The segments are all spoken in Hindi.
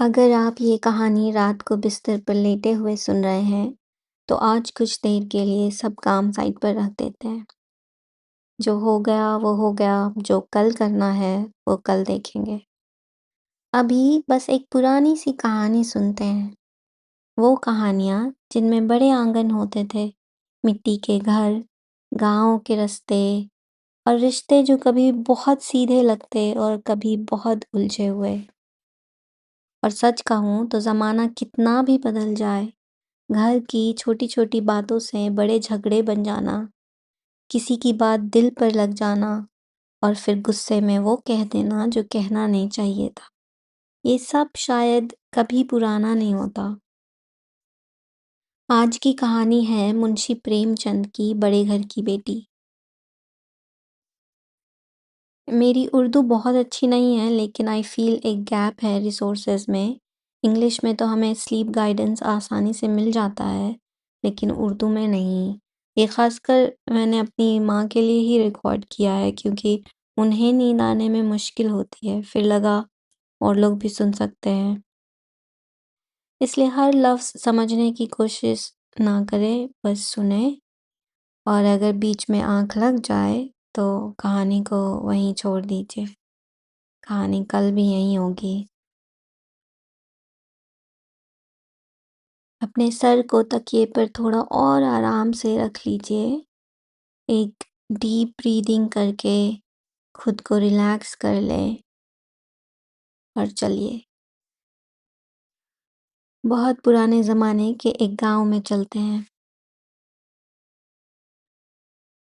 अगर आप ये कहानी रात को बिस्तर पर लेटे हुए सुन रहे हैं, तो आज कुछ देर के लिए सब काम साइड पर रख देते हैं। जो हो गया वो हो गया, जो कल करना है वो कल देखेंगे। अभी बस एक पुरानी सी कहानी सुनते हैं। वो कहानियाँ जिनमें बड़े आंगन होते थे, मिट्टी के घर, गाँव के रास्ते और रिश्ते जो कभी बहुत सीधे लगते और कभी बहुत उलझे हुए। और सच कहूँ तो ज़माना कितना भी बदल जाए, घर की छोटी-छोटी बातों से बड़े झगड़े बन जाना, किसी की बात दिल पर लग जाना और फिर गुस्से में वो कह देना जो कहना नहीं चाहिए था। ये सब शायद कभी पुराना नहीं होता। आज की कहानी है मुंशी प्रेमचंद की बड़े घर की बेटी। मेरी उर्दू बहुत अच्छी नहीं है लेकिन आई फ़ील एक गैप है रिसोर्सेज़ में। इंग्लिश में तो हमें स्लीप गाइडेंस आसानी से मिल जाता है, लेकिन उर्दू में नहीं। ये ख़ासकर मैंने अपनी माँ के लिए ही रिकॉर्ड किया है क्योंकि उन्हें नींद आने में मुश्किल होती है, फिर लगा और लोग भी सुन सकते हैं। इसलिए हर लफ्ज़ समझने की कोशिश ना करें, बस सुनें और अगर बीच में आँख लग जाए, तो कहानी को वहीं छोड़ दीजिए। कहानी कल भी यहीं होगी। अपने सर को तकिए पर थोड़ा और आराम से रख लीजिए। एक डीप ब्रीदिंग करके खुद को रिलैक्स कर लें और चलिए बहुत पुराने ज़माने के एक गांव में चलते हैं।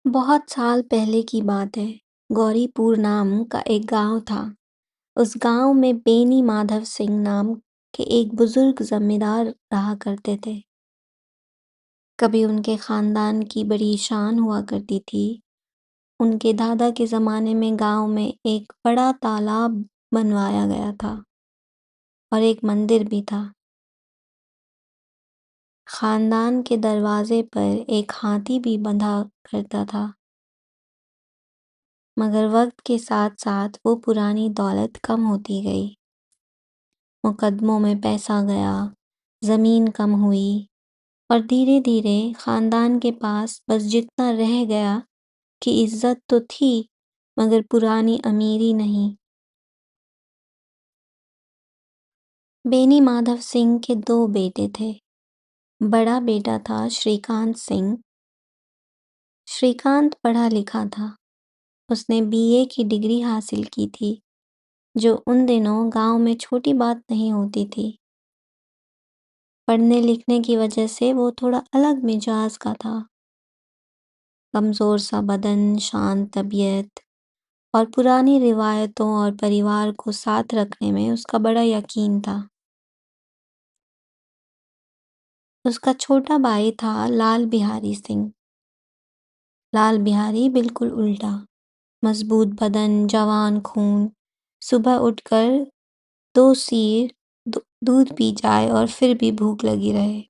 बहुत साल पहले की बात है। गौरीपुर नाम का एक गांव था। उस गांव में बेनी माधव सिंह नाम के एक बुजुर्ग जमींदार रहा करते थे। कभी उनके खानदान की बड़ी शान हुआ करती थी। उनके दादा के ज़माने में गांव में एक बड़ा तालाब बनवाया गया था और एक मंदिर भी था। खानदान के दरवाजे पर एक हाथी भी बंधा करता था। मगर वक्त के साथ साथ वो पुरानी दौलत कम होती गई। मुकदमों में पैसा गया, ज़मीन कम हुई और धीरे धीरे खानदान के पास बस जितना रह गया कि इज्जत तो थी मगर पुरानी अमीरी नहीं। बेनी माधव सिंह के दो बेटे थे। बड़ा बेटा था श्रीकांत सिंह। श्रीकांत पढ़ा लिखा था। उसने बीए की डिग्री हासिल की थी, जो उन दिनों गांव में छोटी बात नहीं होती थी। पढ़ने लिखने की वजह से वो थोड़ा अलग मिजाज का था। कमज़ोर सा बदन, शांत तबीयत और पुरानी रिवायतों और परिवार को साथ रखने में उसका बड़ा यकीन था। उसका छोटा भाई था लाल बिहारी सिंह। लाल बिहारी बिल्कुल उल्टा। मजबूत बदन, जवान खून, सुबह उठकर 2 सीर दूध पी जाए और फिर भी भूख लगी रहे।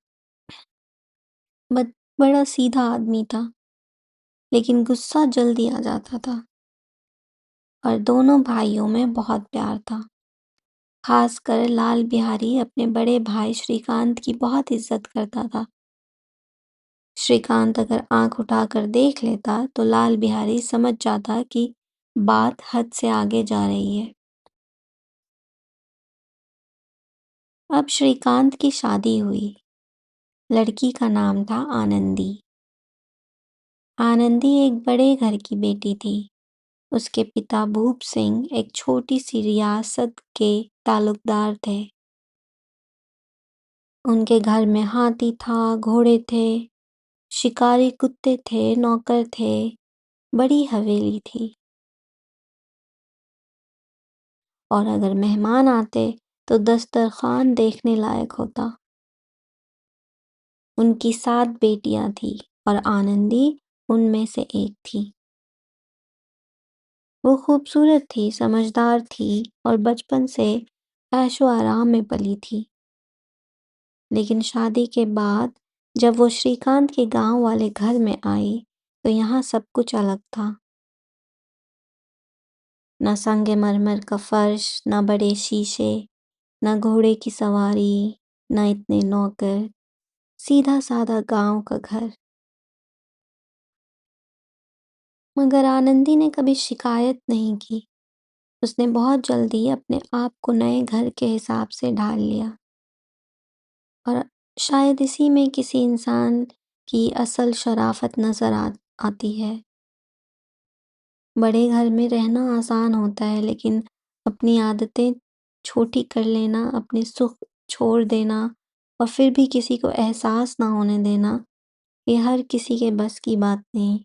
बट बड़ा सीधा आदमी था, लेकिन गुस्सा जल्दी आ जाता था और दोनों भाइयों में बहुत प्यार था। खासकर लाल बिहारी अपने बड़े भाई श्रीकांत की बहुत इज्जत करता था। श्रीकांत अगर आंख उठाकर देख लेता तो लाल बिहारी समझ जाता कि बात हद से आगे जा रही है। अब श्रीकांत की शादी हुई। लड़की का नाम था आनंदी। आनंदी एक बड़े घर की बेटी थी। उसके पिता भूप सिंह एक छोटी सी रियासत के तालुकदार थे। उनके घर में हाथी था, घोड़े थे, शिकारी कुत्ते थे, नौकर थे, बड़ी हवेली थी। और अगर मेहमान आते तो दस्तरखान देखने लायक होता। उनकी 7 बेटियां थीं और आनंदी उनमें से एक थी। वो खूबसूरत थी, समझदार थी और बचपन से ऐशो आराम में पली थी। लेकिन शादी के बाद जब वो श्रीकांत के गांव वाले घर में आई तो यहाँ सब कुछ अलग था। न संगमरमर का फर्श, न बड़े शीशे, ना घोड़े की सवारी, ना इतने नौकर, सीधा-साधा गाँव का घर। मगर आनंदी ने कभी शिकायत नहीं की। उसने बहुत जल्दी अपने आप को नए घर के हिसाब से ढाल लिया और शायद इसी में किसी इंसान की असल शराफ़त नज़र आती है। बड़े घर में रहना आसान होता है, लेकिन अपनी आदतें छोटी कर लेना, अपने सुख छोड़ देना और फिर भी किसी को एहसास ना होने देना, ये हर किसी के बस की बात नहीं।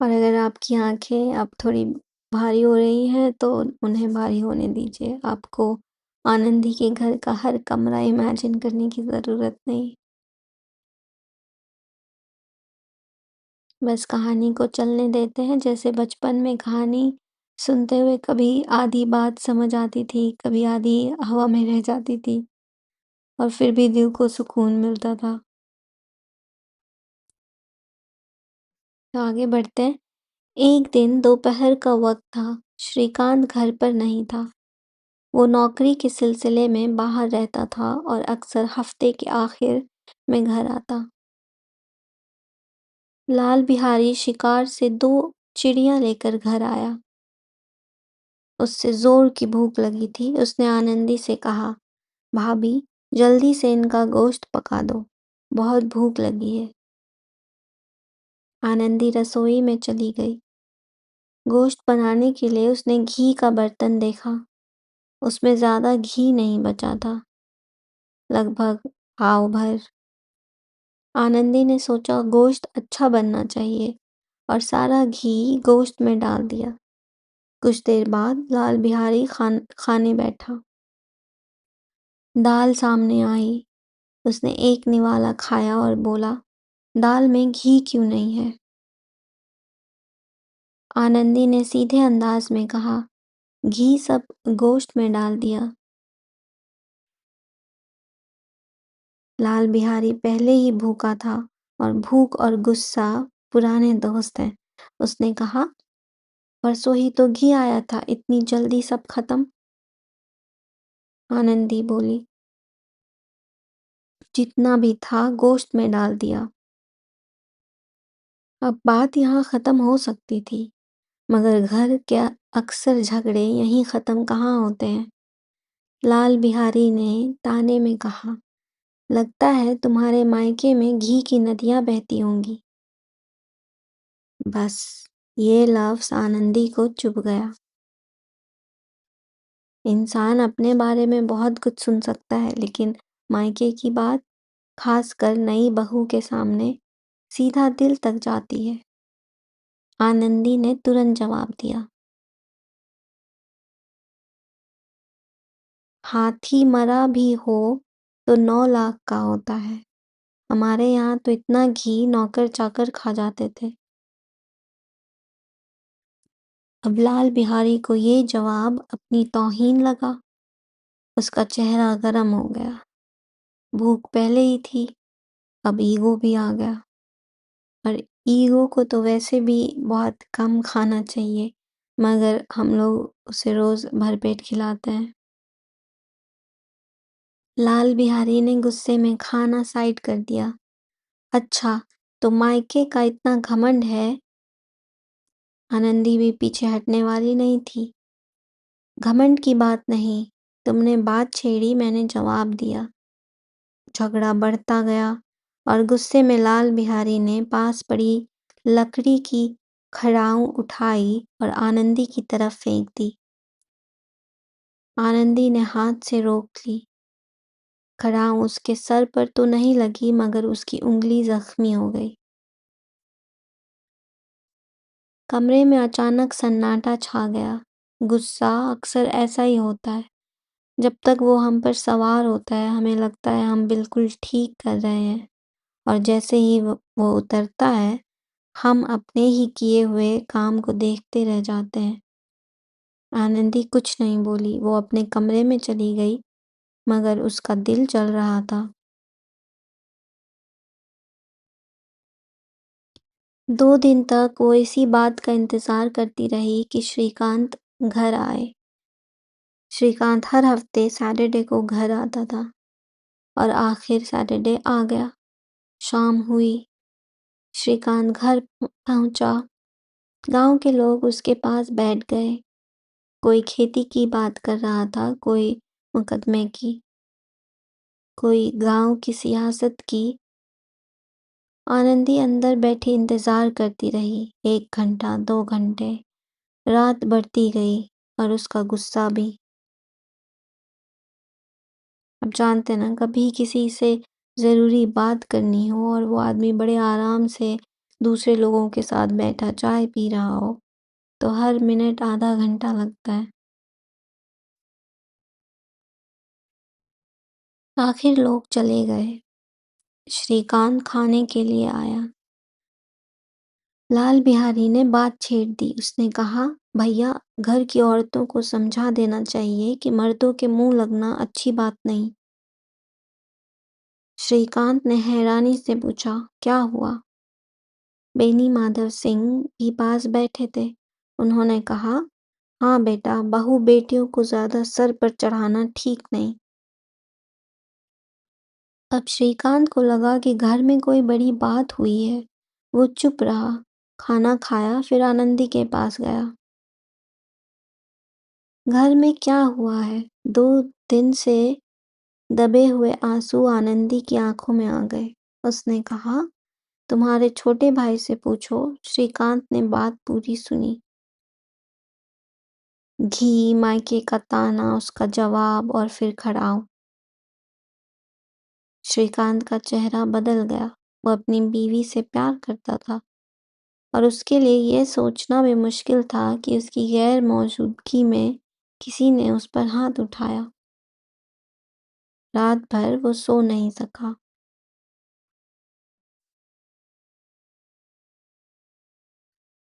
और अगर आपकी आँखें अब थोड़ी भारी हो रही हैं, तो उन्हें भारी होने दीजिए। आपको आनंदी के घर का हर कमरा इमेजिन करने की ज़रूरत नहीं। बस कहानी को चलने देते हैं, जैसे बचपन में कहानी सुनते हुए कभी आधी बात समझ आती थी, कभी आधी हवा में रह जाती थी और फिर भी दिल को सुकून मिलता था। तो आगे बढ़ते हैं। एक दिन दोपहर का वक़्त था। श्रीकांत घर पर नहीं था। वो नौकरी के सिलसिले में बाहर रहता था और अक्सर हफ्ते के आखिर में घर आता। लाल बिहारी शिकार से 2 चिड़िया लेकर घर आया। उससे ज़ोर की भूख लगी थी। उसने आनंदी से कहा, भाभी, जल्दी से इनका गोश्त पका दो, बहुत भूख लगी है। आनंदी रसोई में चली गई। गोश्त बनाने के लिए उसने घी का बर्तन देखा। उसमें ज़्यादा घी नहीं बचा था, लगभग पाव भर। आनंदी ने सोचा गोश्त अच्छा बनना चाहिए और सारा घी गोश्त में डाल दिया। कुछ देर बाद लाल बिहारी खाने बैठा। दाल सामने आई। उसने एक निवाला खाया और बोला, दाल में घी क्यों नहीं है? आनंदी ने सीधे अंदाज में कहा, घी सब गोश्त में डाल दिया। लाल बिहारी पहले ही भूखा था और भूख और गुस्सा पुराने दोस्त हैं। उसने कहा, परसों ही तो घी आया था, इतनी जल्दी सब खत्म? आनंदी बोली, जितना भी था गोश्त में डाल दिया। अब बात यहाँ खत्म हो सकती थी, मगर घर के अक्सर झगड़े यहीं खत्म कहाँ होते हैं। लाल बिहारी ने ताने में कहा, लगता है तुम्हारे मायके में घी की नदियाँ बहती होंगी। बस ये लफ्ज़ आनंदी को चुभ गया। इंसान अपने बारे में बहुत कुछ सुन सकता है, लेकिन मायके की बात, खासकर नई बहू के सामने, सीधा दिल तक जाती है। आनंदी ने तुरंत जवाब दिया, हाथी मरा भी हो तो 9 लाख का होता है। हमारे यहाँ तो इतना घी नौकर चाकर खा जाते थे। अब लाल बिहारी को ये जवाब अपनी तौहीन लगा। उसका चेहरा गरम हो गया। भूख पहले ही थी, अब ईगो भी आ गया। और ईगो को तो वैसे भी बहुत कम खाना चाहिए, मगर हम लोग उसे रोज़ भरपेट खिलाते हैं। लाल बिहारी ने गुस्से में खाना साइड कर दिया। अच्छा, तो मायके का इतना घमंड है? आनंदी भी पीछे हटने वाली नहीं थी। घमंड की बात नहीं, तुमने बात छेड़ी, मैंने जवाब दिया। झगड़ा बढ़ता गया और गुस्से में लाल बिहारी ने पास पड़ी लकड़ी की खड़ाऊ उठाई और आनंदी की तरफ फेंक दी। आनंदी ने हाथ से रोक ली। खड़ाऊ उसके सर पर तो नहीं लगी, मगर उसकी उंगली जख्मी हो गई। कमरे में अचानक सन्नाटा छा गया। गुस्सा अक्सर ऐसा ही होता है। जब तक वो हम पर सवार होता है, हमें लगता है हम बिल्कुल ठीक कर रहे हैं, और जैसे ही वो उतरता है, हम अपने ही किए हुए काम को देखते रह जाते हैं। आनंदी कुछ नहीं बोली। वो अपने कमरे में चली गई, मगर उसका दिल जल रहा था। 2 दिन तक वो इसी बात का इंतज़ार करती रही कि श्रीकांत घर आए। श्रीकांत हर हफ्ते सैटरडे को घर आता था और आखिर सैटरडे आ गया। शाम हुई, श्रीकांत घर पहुंचा। गांव के लोग उसके पास बैठ गए। कोई खेती की बात कर रहा था, कोई मुकदमे की, कोई गांव की सियासत की। आनंदी अंदर बैठी इंतजार करती रही। 1 घंटा, 2 घंटे, रात बढ़ती गई और उसका गुस्सा भी। अब जानते ना, कभी किसी से ज़रूरी बात करनी हो और वो आदमी बड़े आराम से दूसरे लोगों के साथ बैठा चाय पी रहा हो, तो हर मिनट आधा घंटा लगता है। आखिर लोग चले गए। श्रीकांत खाने के लिए आया। लाल बिहारी ने बात छेड़ दी। उसने कहा, भैया, घर की औरतों को समझा देना चाहिए कि मर्दों के मुंह लगना अच्छी बात नहीं। श्रीकांत ने हैरानी से पूछा, क्या हुआ? बेनी माधव सिंह भी पास बैठे थे। उन्होंने कहा, हाँ बेटा, बहू बेटियों को ज्यादा सर पर चढ़ाना ठीक नहीं। अब श्रीकांत को लगा कि घर में कोई बड़ी बात हुई है। वो चुप रहा, खाना खाया, फिर आनंदी के पास गया। घर में क्या हुआ है? 2 दिन से दबे हुए आंसू आनंदी की आंखों में आ गए। उसने कहा, तुम्हारे छोटे भाई से पूछो। श्रीकांत ने बात पूरी सुनी। घी, मायके का ताना, उसका जवाब और फिर खड़ाऊ। श्रीकांत का चेहरा बदल गया। वो अपनी बीवी से प्यार करता था और उसके लिए यह सोचना भी मुश्किल था कि उसकी गैर मौजूदगी में किसी ने उस पर हाथ उठाया। रात भर वो सो नहीं सका।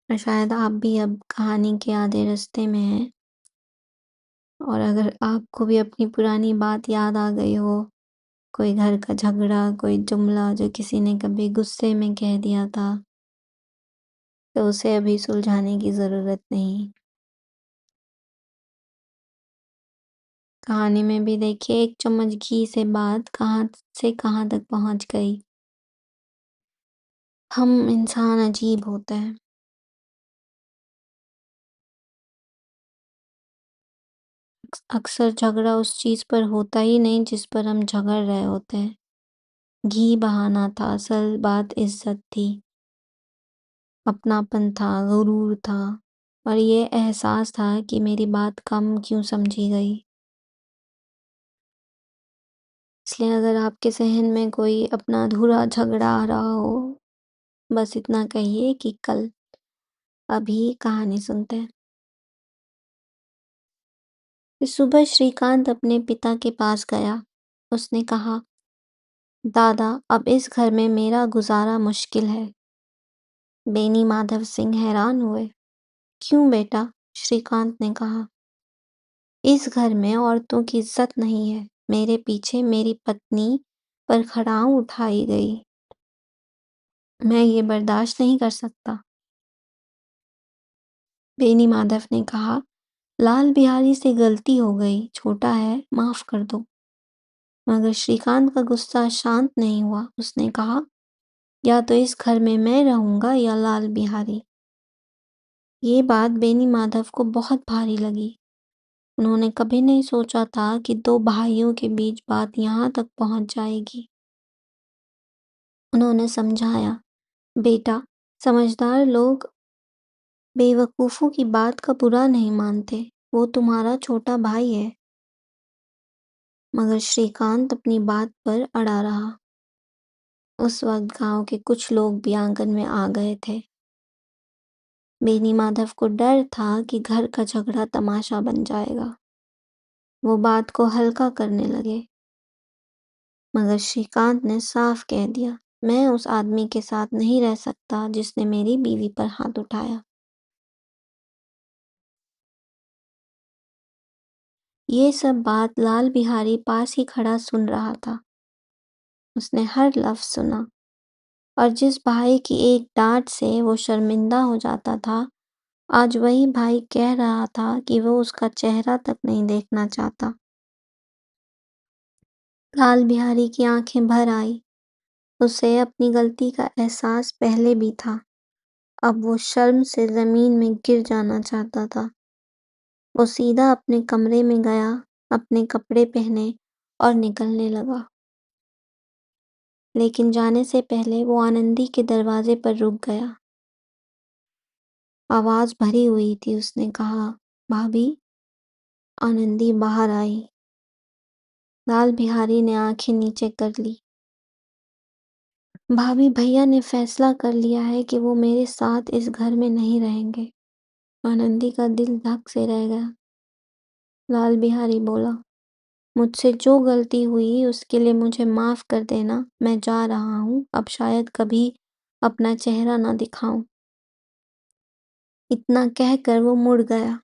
और शायद आप भी अब कहानी के आधे रास्ते में हैं। और अगर आपको भी अपनी पुरानी बात याद आ गई हो, कोई घर का झगड़ा, कोई जुमला जो किसी ने कभी गुस्से में कह दिया था, तो उसे अभी सुलझाने की ज़रूरत नहीं। कहानी में भी देखिए, 1 चम्मच घी से बात कहाँ से कहाँ तक पहुँच गई। हम इंसान अजीब होते हैं। अक्सर झगड़ा उस चीज़ पर होता ही नहीं जिस पर हम झगड़ रहे होते हैं। घी बहाना था, असल बात इज़्ज़त थी, अपनापन था, गुरूर था और ये एहसास था कि मेरी बात कम क्यों समझी गई। इसलिए अगर आपके ज़हन में कोई अपना अधूरा झगड़ा आ रहा हो, बस इतना कहिए कि कल। अभी कहानी सुनते हैं। फिर सुबह श्रीकांत अपने पिता के पास गया। उसने कहा, दादा, अब इस घर में मेरा गुजारा मुश्किल है। बेनी माधव सिंह हैरान हुए। क्यों बेटा? श्रीकांत ने कहा, इस घर में औरतों की इज्जत नहीं है। मेरे पीछे मेरी पत्नी पर खड़ाऊ उठाई गई। मैं ये बर्दाश्त नहीं कर सकता। बेनी माधव ने कहा, लाल बिहारी से गलती हो गई, छोटा है, माफ कर दो। मगर श्रीकांत का गुस्सा शांत नहीं हुआ। उसने कहा, या तो इस घर में मैं रहूंगा या लाल बिहारी। ये बात बेनी माधव को बहुत भारी लगी। उन्होंने कभी नहीं सोचा था कि 2 भाइयों के बीच बात यहाँ तक पहुँच जाएगी। उन्होंने समझाया, बेटा, समझदार लोग बेवकूफ़ों की बात का बुरा नहीं मानते। वो तुम्हारा छोटा भाई है। मगर श्रीकांत अपनी बात पर अड़ा रहा। उस वक्त गांव के कुछ लोग भी आंगन में आ गए थे। बेनी माधव को डर था कि घर का झगड़ा तमाशा बन जाएगा। वो बात को हल्का करने लगे। मगर श्रीकांत ने साफ कह दिया, मैं उस आदमी के साथ नहीं रह सकता जिसने मेरी बीवी पर हाथ उठाया। ये सब बात लाल बिहारी पास ही खड़ा सुन रहा था। उसने हर लफ्ज सुना। और जिस भाई की एक डाँट से वो शर्मिंदा हो जाता था, आज वही भाई कह रहा था कि वो उसका चेहरा तक नहीं देखना चाहता। लाल बिहारी की आँखें भर आईं। उसे अपनी गलती का एहसास पहले भी था। अब वो शर्म से ज़मीन में गिर जाना चाहता था। वो सीधा अपने कमरे में गया, अपने कपड़े पहने और निकलने लगा। लेकिन जाने से पहले वो आनंदी के दरवाजे पर रुक गया। आवाज़ भरी हुई थी। उसने कहा, भाभी। आनंदी बाहर आई। लाल बिहारी ने आंखें नीचे कर ली। भाभी, भैया ने फैसला कर लिया है कि वो मेरे साथ इस घर में नहीं रहेंगे। आनंदी का दिल धक से रह गया। लाल बिहारी बोला, मुझसे जो गलती हुई उसके लिए मुझे माफ़ कर देना। मैं जा रहा हूँ। अब शायद कभी अपना चेहरा ना दिखाऊं। इतना कहकर वो मुड़ गया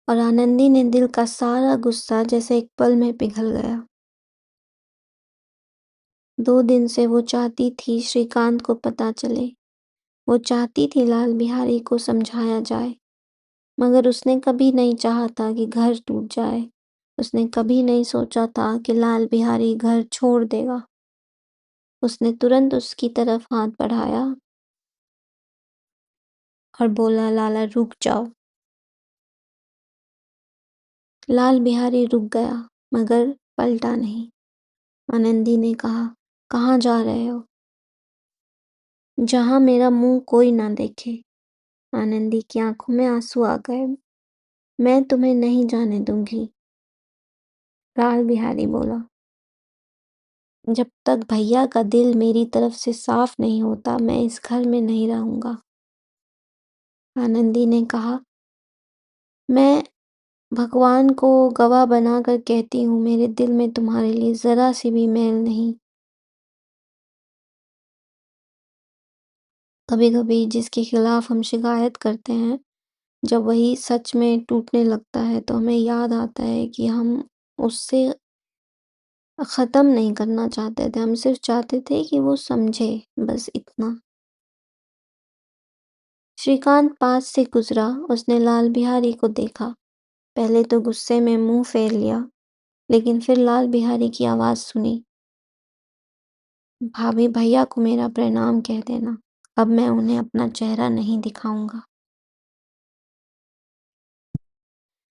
और आनंदी ने दिल का सारा गुस्सा जैसे एक पल में पिघल गया। 2 दिन से वो चाहती थी श्रीकांत को पता चले। वो चाहती थी लाल बिहारी को समझाया जाए, मगर उसने कभी नहीं चाहा था कि घर टूट जाए। उसने कभी नहीं सोचा था कि लाल बिहारी घर छोड़ देगा। उसने तुरंत उसकी तरफ हाथ बढ़ाया और बोला, लाला रुक जाओ। लाल बिहारी रुक गया, मगर पलटा नहीं। आनंदी ने कहा, कहाँ जा रहे हो? जहाँ मेरा मुंह कोई ना देखे। आनंदी की आंखों में आंसू आ गए। मैं तुम्हें नहीं जाने दूंगी। लाल बिहारी बोला, जब तक भैया का दिल मेरी तरफ से साफ नहीं होता, मैं इस घर में नहीं रहूंगा। आनंदी ने कहा, मैं भगवान को गवाह बनाकर कहती हूँ, मेरे दिल में तुम्हारे लिए जरा सी भी मैल नहीं। कभी कभी जिसके खिलाफ हम शिकायत करते हैं, जब वही सच में टूटने लगता है तो हमें याद आता है कि हम उससे ख़त्म नहीं करना चाहते थे। हम सिर्फ चाहते थे कि वो समझे, बस इतना। श्रीकांत पास से गुजरा। उसने लाल बिहारी को देखा। पहले तो गुस्से में मुंह फेर लिया, लेकिन फिर लाल बिहारी की आवाज़ सुनी, भाभी, भैया को मेरा प्रणाम कह देना। अब मैं उन्हें अपना चेहरा नहीं दिखाऊंगा।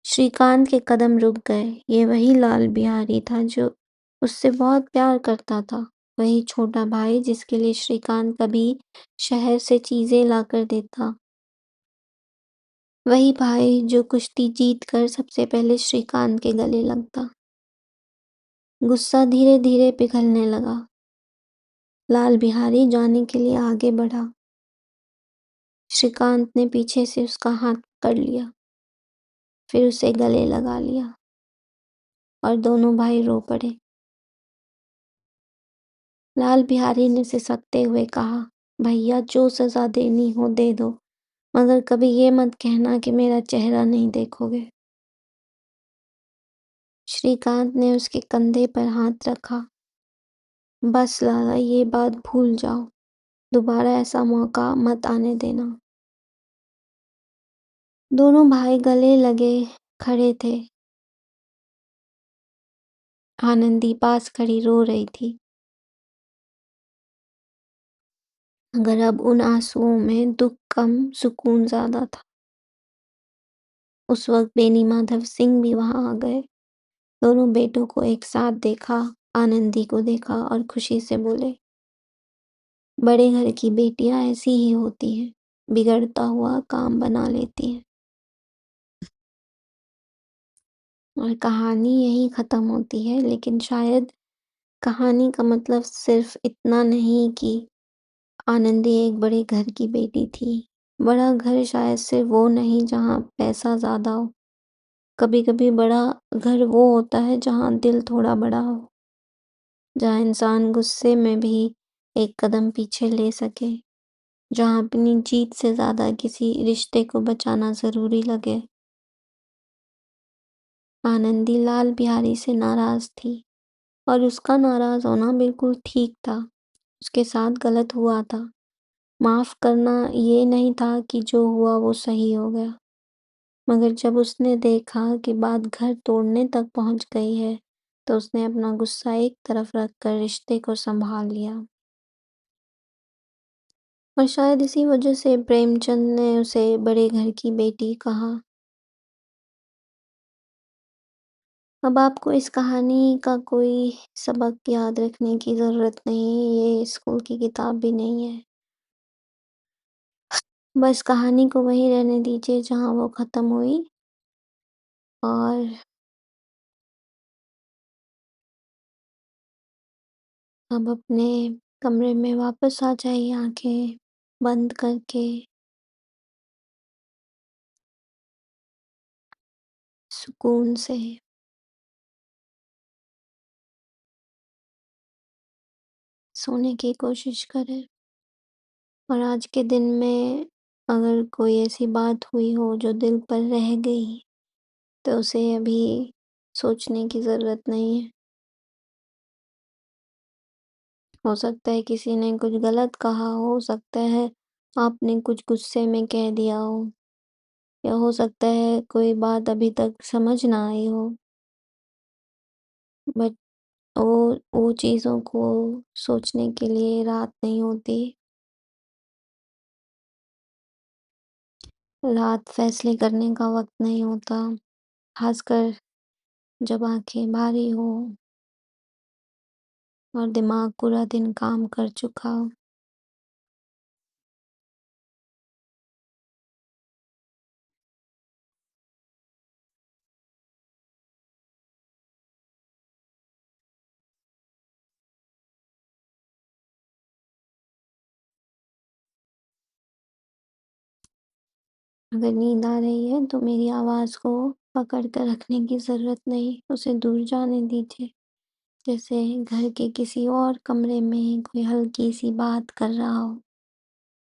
श्रीकांत के कदम रुक गए। ये वही लाल बिहारी था जो उससे बहुत प्यार करता था। वही छोटा भाई जिसके लिए श्रीकांत कभी शहर से चीजें लाकर देता। वही भाई जो कुश्ती जीत कर सबसे पहले श्रीकांत के गले लगता। गुस्सा धीरे धीरे पिघलने लगा। लाल बिहारी जाने के लिए आगे बढ़ा। श्रीकांत ने पीछे से उसका हाथ पकड़ लिया, फिर उसे गले लगा लिया और दोनों भाई रो पड़े। लाल बिहारी ने सिसकते हुए कहा, भैया, जो सजा देनी हो दे दो, मगर कभी ये मत कहना कि मेरा चेहरा नहीं देखोगे। श्रीकांत ने उसके कंधे पर हाथ रखा। बस लाला, ये बात भूल जाओ। दोबारा ऐसा मौका मत आने देना। दोनों भाई गले लगे खड़े थे। आनंदी पास खड़ी रो रही थी, मगर अब उन आंसुओं में दुख कम, सुकून ज्यादा था। उस वक्त बेनी माधव सिंह भी वहां आ गए। दोनों बेटों को एक साथ देखा, आनंदी को देखा और खुशी से बोले, बड़े घर की बेटियां ऐसी ही होती हैं, बिगड़ता हुआ काम बना लेती हैं। और कहानी यहीं खत्म होती है, लेकिन शायद कहानी का मतलब सिर्फ इतना नहीं कि आनंदी एक बड़े घर की बेटी थी। बड़ा घर शायद सिर्फ वो नहीं जहाँ पैसा ज्यादा हो। कभी कभी बड़ा घर वो होता है जहाँ दिल थोड़ा बड़ा हो, जहाँ इंसान गुस्से में भी एक कदम पीछे ले सके, जहाँ अपनी जीत से ज्यादा किसी रिश्ते को बचाना जरूरी लगे। आनंदी लाल बिहारी से नाराज थी, और उसका नाराज़ होना बिल्कुल ठीक था। उसके साथ गलत हुआ था। माफ़ करना ये नहीं था कि जो हुआ वो सही हो गया। मगर जब उसने देखा कि बात घर तोड़ने तक पहुँच गई है, तो उसने अपना गुस्सा एक तरफ रखकर रिश्ते को सँभाल लिया। और शायद इसी वजह से प्रेमचंद ने उसे बड़े घर की बेटी कहा। अब आपको इस कहानी का कोई सबक याद रखने की ज़रूरत नहीं, ये स्कूल की किताब भी नहीं है। बस कहानी को वहीं रहने दीजिए जहाँ वो ख़त्म हुई और अब अपने कमरे में वापस आ जाइए आँखें बंद करके, सुकून से। सोने की कोशिश करें और आज के दिन में अगर कोई ऐसी बात हुई हो जो दिल पर रह गई, तो उसे अभी सोचने की ज़रूरत नहीं है। हो सकता है किसी ने कुछ गलत कहा हो सकता है आपने कुछ गुस्से में कह दिया हो या हो सकता है कोई बात अभी तक समझ ना आई हो। बट वो चीज़ों को सोचने के लिए रात नहीं होती। रात फैसले करने का वक़्त नहीं होता, ख़ासकर जब आँखें भारी हो और दिमाग पूरा दिन काम कर चुका हो। अगर नींद आ रही है तो मेरी आवाज़ को पकड़ कर रखने की ज़रूरत नहीं, उसे दूर जाने दीजिए। जैसे घर के किसी और कमरे में कोई हल्की-सी बात कर रहा हो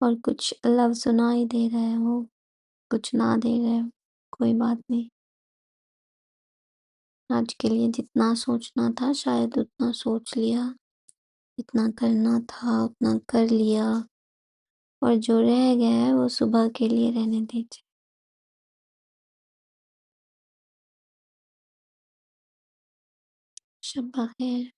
और कुछ लफ्ज़ सुनाई दे रहे हो, कुछ ना दे रहे हो, कोई बात नहीं। आज के लिए जितना सोचना था शायद उतना सोच लिया, जितना करना था उतना कर लिया और जो रह गया है वो सुबह के लिए रहने दीजिए। शब ख़ैर।